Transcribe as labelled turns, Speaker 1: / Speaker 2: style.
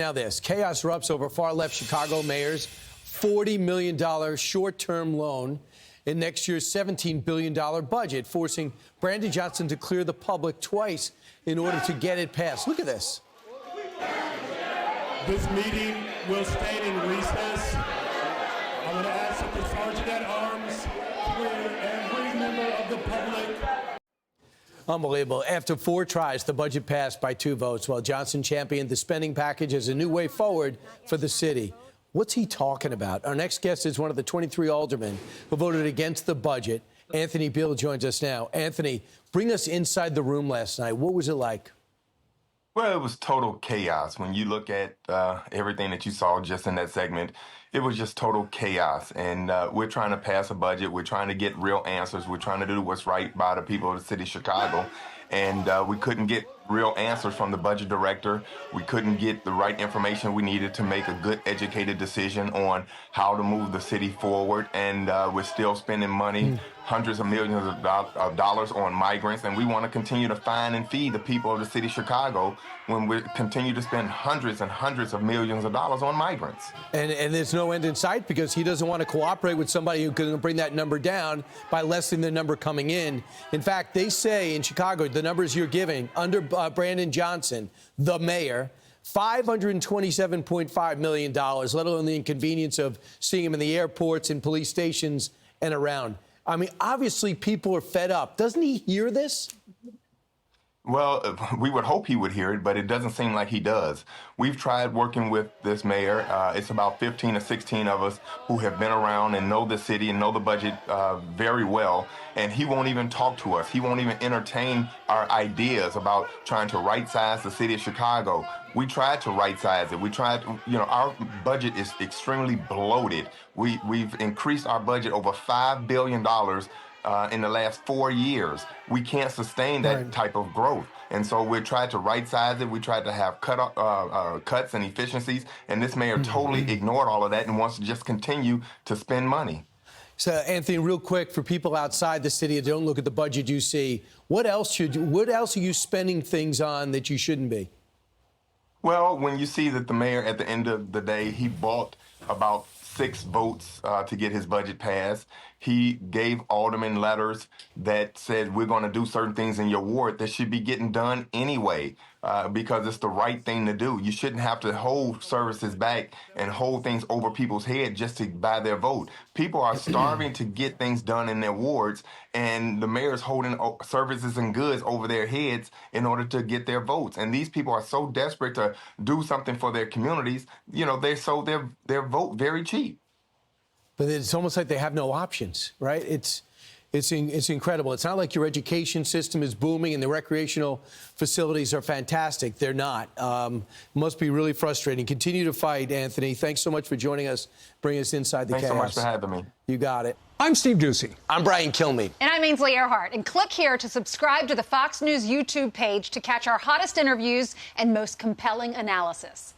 Speaker 1: Now this, chaos erupts over far-left Chicago mayor's $40 million short-term loan in next year's $17 billion budget, forcing Brandon Johnson to clear the public twice in order to get it passed. Look at this.
Speaker 2: This meeting will stay in recess. I'm going to ask that the Sergeant at Arms clear every member of the public.
Speaker 1: Unbelievable. After 4 tries, the budget passed by 2 votes, while Johnson championed the spending package as a new way forward for the city. What's he talking about? Our next guest is one of the 23 aldermen who voted against the budget. Anthony Beale joins us now. Anthony, bring us inside the room last night. What was it like?
Speaker 3: Well, it was total chaos. When you look at everything that you saw just in that segment, it was just total chaos. And we're trying to pass a budget. We're trying to get real answers. We're trying to do what's right by the people of the city of Chicago. And we couldn't get real answers from the budget director. We couldn't get the right information we needed to make a good, educated decision on how to move the city forward. And we're still spending money, hundreds of millions of dollars on migrants. And we want to continue to fine and feed the people of the city of Chicago when we continue to spend hundreds and hundreds of millions of dollars on migrants.
Speaker 1: And there's no end in sight because he doesn't want to cooperate with somebody who can bring that number down by lessening the number coming in. In fact, they say in Chicago, the numbers you're giving under Brandon Johnson, the mayor, $527.5 million, let alone the inconvenience of seeing him in the airports and police stations and around. I mean, obviously people are fed up. Doesn't he hear this?
Speaker 3: Well, we would hope he would hear it, but it doesn't seem like he does. We've tried working with this mayor. It's about 15 or 16 of us who have been around and know the city and know the budget very well, and he won't even talk to us. He won't even entertain our ideas about trying to right-size the city of Chicago. We tried to right-size it. We tried, our budget is extremely bloated. We've increased our budget over $5 billion in the last 4 years. We can't sustain that type of growth. And so we tried to right-size it. We tried to have cuts and efficiencies. And this mayor totally ignored all of that and wants to just continue to spend money.
Speaker 1: So, Anthony, real quick, for people outside the city that don't look at the budget you see, what else are you spending things on that you shouldn't be?
Speaker 3: Well, when you see that the mayor, at the end of the day, he bought about 6 votes to get his budget passed. He gave aldermen letters that said, we're going to do certain things in your ward that should be getting done anyway, because it's the right thing to do. You shouldn't have to hold services back and hold things over people's head just to buy their vote. People are starving to get things done in their wards, and the mayor's holding services and goods over their heads in order to get their votes. And these people are so desperate to do something for their communities, they sold their vote very cheap.
Speaker 1: But it's almost like they have no options, right? It's incredible. It's not like your education system is booming and the recreational facilities are fantastic. They're not. Must be really frustrating. Continue to fight, Anthony. Thanks so much for joining us, bringing us inside the chaos.
Speaker 3: Thanks so much for having me.
Speaker 1: You got it.
Speaker 4: I'm Steve Ducey.
Speaker 1: I'm Brian Kilmeade.
Speaker 5: And I'm Ainsley Earhart. And click here to subscribe to the Fox News YouTube page to catch our hottest interviews and most compelling analysis.